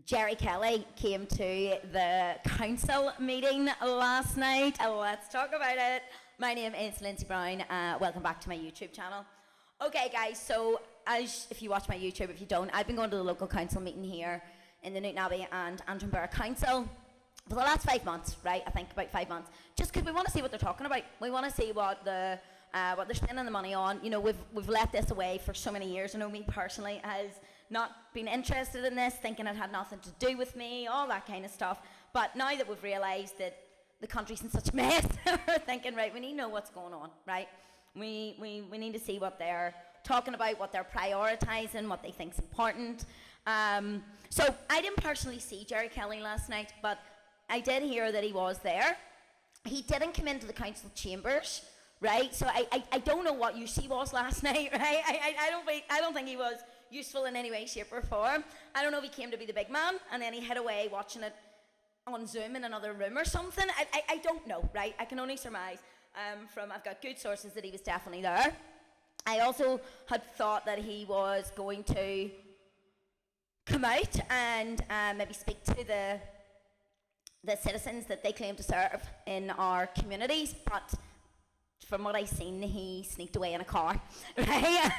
Jerry Kelly came to the council meeting last night. Let's talk about it. My name is Lindsay Brown. Welcome back to my YouTube channel. Okay, guys, so if you watch my YouTube, if you don't, I've been going to the local council meeting here in the Newtownabbey and Antrim Borough Council for the last 5 months, right? I think about 5 months. Just because we want to see what they're talking about. We want to see what they're spending the money on. You know, we've let this away for so many years. I know me personally has not been interested in this, thinking it had nothing to do with me, all that kind of stuff. But now that we've realised that the country's in such a mess, we're thinking, right, we need to know what's going on, right? We need to see what they're talking about, what they're prioritising, what they think's important. So I didn't personally see Jerry Kelly last night, but I did hear that he was there. He didn't come into the council chambers, right? So I don't know what use he was last night, right? I don't think he was useful in any way, shape or form. I don't know if he came to be the big man and then he hid away watching it on Zoom in another room or something. I don't know, right? I can only surmise I've got good sources that he was definitely there. I also had thought that he was going to come out and maybe speak to the citizens that they claim to serve in our communities, but from what I've seen, he sneaked away in a car, right?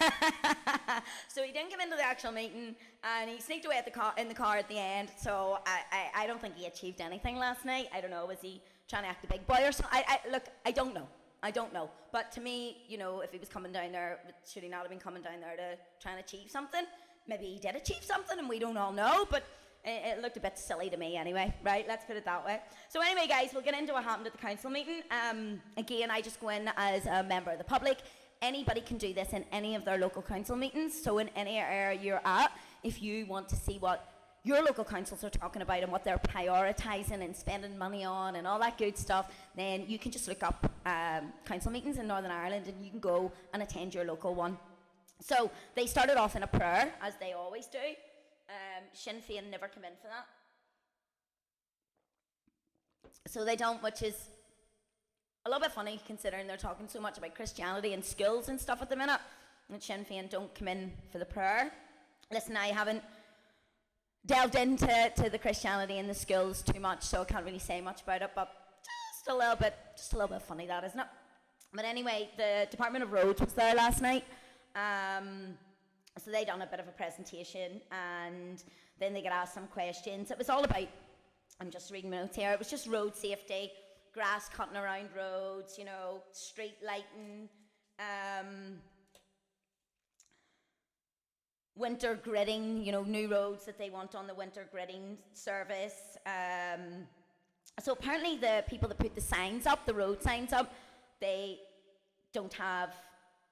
So he didn't come into the actual meeting, and he sneaked away in the car at the end. So I don't think he achieved anything last night. I don't know, was he trying to act a big boy or something? Look, I don't know. But to me, you know, if he was coming down there, should he not have been coming down there to try and achieve something? Maybe he did achieve something, and we don't all know, but it looked a bit silly to me anyway, right? Let's put it that way. So anyway, guys, we'll get into what happened at the council meeting. Again, I just go in as a member of the public. Anybody can do this in any of their local council meetings. So in any area you're at, if you want to see what your local councils are talking about and what they're prioritising and spending money on and all that good stuff, then you can just look up council meetings in Northern Ireland and you can go and attend your local one. So they started off in a prayer, as they always do. Sinn Féin never come in for that. So they don't, which is a little bit funny considering they're talking so much about Christianity and schools and stuff at the minute. And Sinn Féin don't come in for the prayer. Listen, I haven't delved into the Christianity and the schools too much, so I can't really say much about it, but just a little bit funny, that, isn't it? But anyway, the Department of Roads was there last night. So they done a bit of a presentation and then they get asked some questions. It was all about, I'm just reading my notes here, it was just road safety, grass cutting around roads, you know, street lighting, winter gridding, you know, new roads that they want on the winter gridding service. So apparently the people that put the signs up, the road signs up, they don't have,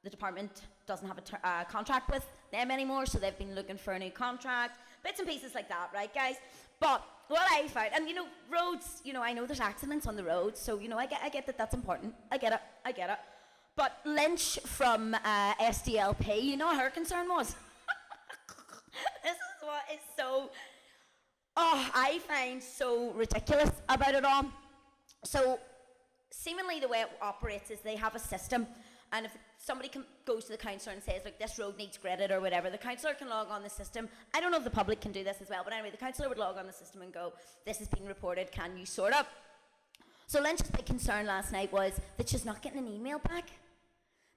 the department doesn't have a contract with them anymore, so they've been looking for a new contract, bits and pieces like that, right, guys? But what I found, and you know, roads, you know, I know there's accidents on the roads, so you know, I get that that's important. I get it. But Lynch from SDLP, you know what her concern was? This is what is so, I find so ridiculous about it all. So seemingly the way it operates is they have a system, and if somebody goes to the councillor and says, look, this road needs gridded or whatever, the councillor can log on the system. I don't know if the public can do this as well, but anyway, the councillor would log on the system and go, this has been reported, can you sort up? So Lynch's big concern last night was that she's not getting an email back,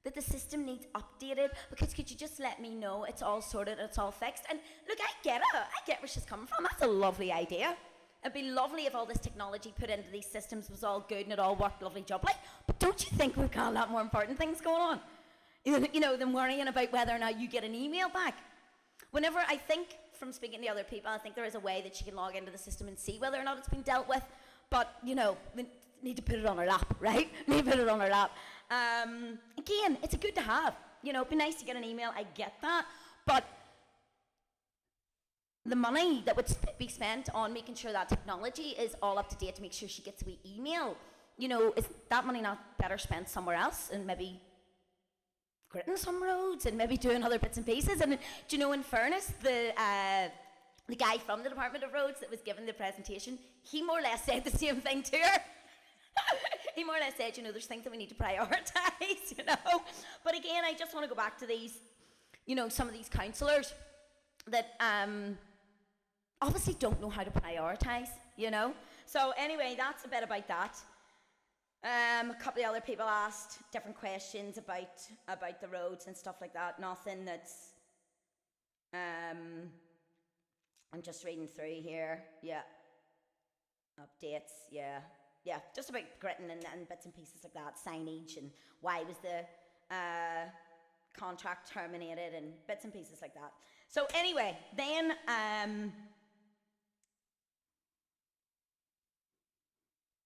that the system needs updated, because could you just let me know it's all sorted, it's all fixed? And look, I get where she's coming from. That's a lovely idea. It'd be lovely if all this technology put into these systems was all good and it all worked lovely jubbly. But don't you think we've got a lot more important things going on? You know, than worrying about whether or not you get an email back. Whenever I think, from speaking to other people, I think there is a way that she can log into the system and see whether or not it's been dealt with. But, you know, we need to put it on her lap, right? Need to put it on her lap. Again, it's a good to have. You know, it'd be nice to get an email, I get that. But the money that would be spent on making sure that technology is all up to date to make sure she gets a wee email, you know, is that money not better spent somewhere else and maybe gridding some roads and maybe doing other bits and pieces? And do you know, in fairness, the guy from the Department of Roads that was giving the presentation, he more or less said the same thing to her. He more or less said, you know, there's things that we need to prioritise, you know. But again, I just want to go back to these, you know, some of these councillors that obviously don't know how to prioritize, you know? So anyway, that's a bit about that. A couple of other people asked different questions about the roads and stuff like that. Nothing that's I'm just reading through here. Yeah. Updates, yeah. Yeah, just about gritting and bits and pieces like that, signage and why was the contract terminated and bits and pieces like that. So anyway, then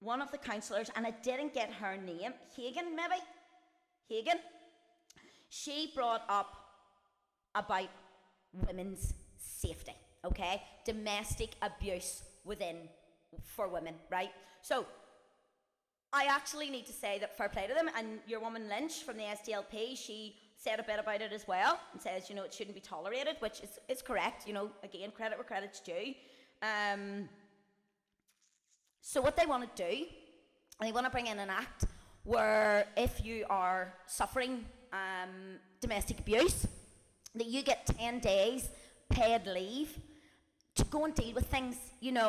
one of the councillors, and I didn't get her name, Hagan maybe? Hagan? She brought up about women's safety, okay? Domestic abuse for women, right? So I actually need to say that fair play to them, and your woman Lynch from the SDLP, she said a bit about it as well, and says, it shouldn't be tolerated, which is correct, again, credit where credit's due. So what they want to do, they want to bring in an act where if you are suffering domestic abuse, that you get 10 days paid leave to go and deal with things,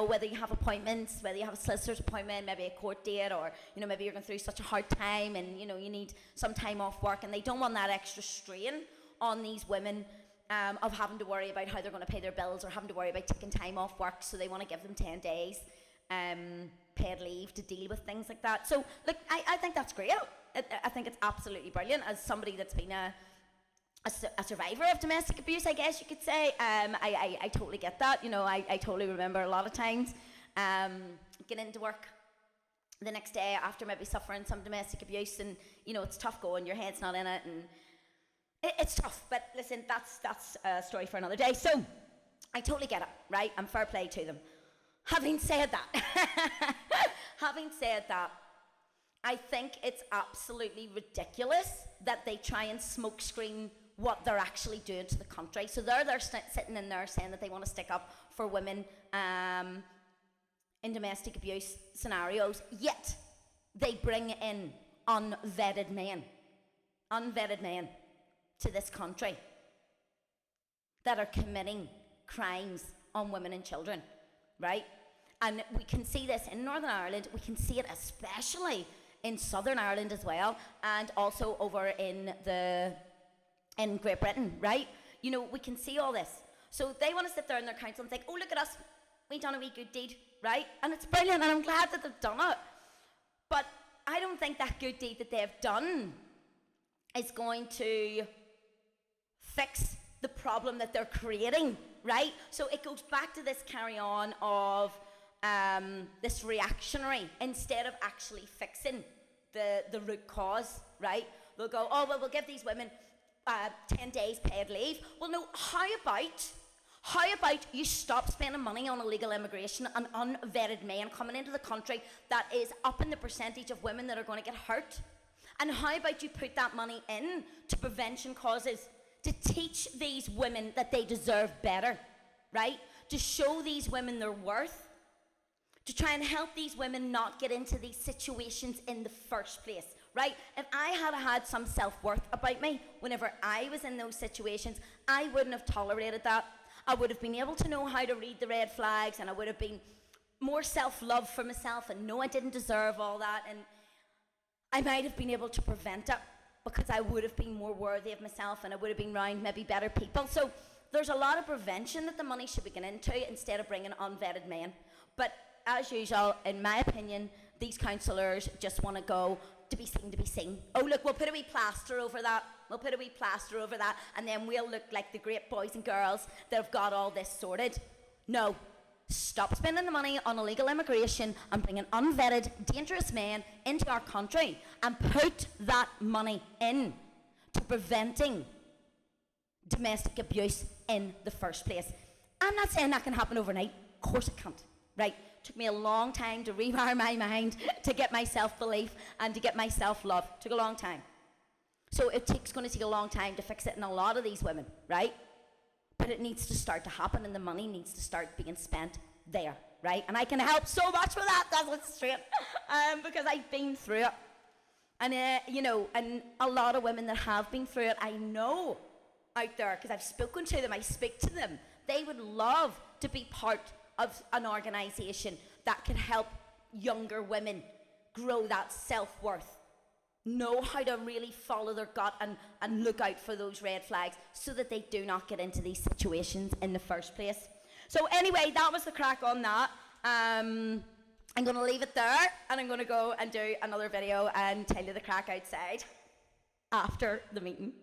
whether you have appointments, whether you have a solicitor's appointment, maybe a court date, or, maybe you're going through such a hard time and, you need some time off work, and they don't want that extra strain on these women of having to worry about how they're going to pay their bills or having to worry about taking time off work, so they want to give them 10 days paid leave to deal with things like that. So, look, I think that's great. I think it's absolutely brilliant. As somebody that's been a survivor of domestic abuse, I guess you could say, I totally get that. I totally remember a lot of times getting into work the next day after maybe suffering some domestic abuse, and it's tough going, your head's not in it, and it's tough. But listen, that's a story for another day. So I totally get it, right? And fair play to them. Having said that, I think it's absolutely ridiculous that they try and smokescreen what they're actually doing to the country. So they're sitting in there saying that they want to stick up for women in domestic abuse scenarios, yet they bring in unvetted men to this country that are committing crimes on women and children, right? And we can see this in Northern Ireland, we can see it especially in Southern Ireland as well, and also over in Great Britain, right? We can see all this. So they want to sit there in their council and think, oh, look at us, we've done a wee good deed, right? And it's brilliant, and I'm glad that they've done it. But I don't think that good deed that they've done is going to fix the problem that they're creating, right? So it goes back to this carry on of this reactionary instead of actually fixing the root cause, right? They'll go, oh, well, we'll give these women 10 days paid leave. Well, no, how about you stop spending money on illegal immigration and unvetted men coming into the country that is upping the percentage of women that are going to get hurt? And how about you put that money in to prevention causes, to teach these women that they deserve better, right? To show these women their worth, to try and help these women not get into these situations in the first place, right? If I had some self-worth about me whenever I was in those situations, I wouldn't have tolerated that. I would have been able to know how to read the red flags, and I would have been more self-love for myself and know I didn't deserve all that, and I might have been able to prevent it because I would have been more worthy of myself and I would have been around maybe better people. So there's a lot of prevention that the money should be going into instead of bringing unvetted men. But as usual, in my opinion, these councillors just want to go to be seen. Oh, look, we'll put a wee plaster over that. And then we'll look like the great boys and girls that have got all this sorted. No. Stop spending the money on illegal immigration and bringing unvetted, dangerous men into our country, and put that money in to preventing domestic abuse in the first place. I'm not saying that can happen overnight. Of course it can't, right? Took me a long time to rewire my mind, to get my self-belief and to get my self-love. Took a long time. So it's going to take a long time to fix it in a lot of these women, right? But it needs to start to happen, and the money needs to start being spent there, right? And I can help so much with that, that's what's straight, because I've been through it. And, and a lot of women that have been through it, I know out there, because I've spoken to them, I speak to them, they would love to be part of an organisation that can help younger women grow that self-worth, know how to really follow their gut and look out for those red flags so that they do not get into these situations in the first place. So anyway, that was the crack on that. I'm going to leave it there, and I'm going to go and do another video and tell you the crack outside after the meeting.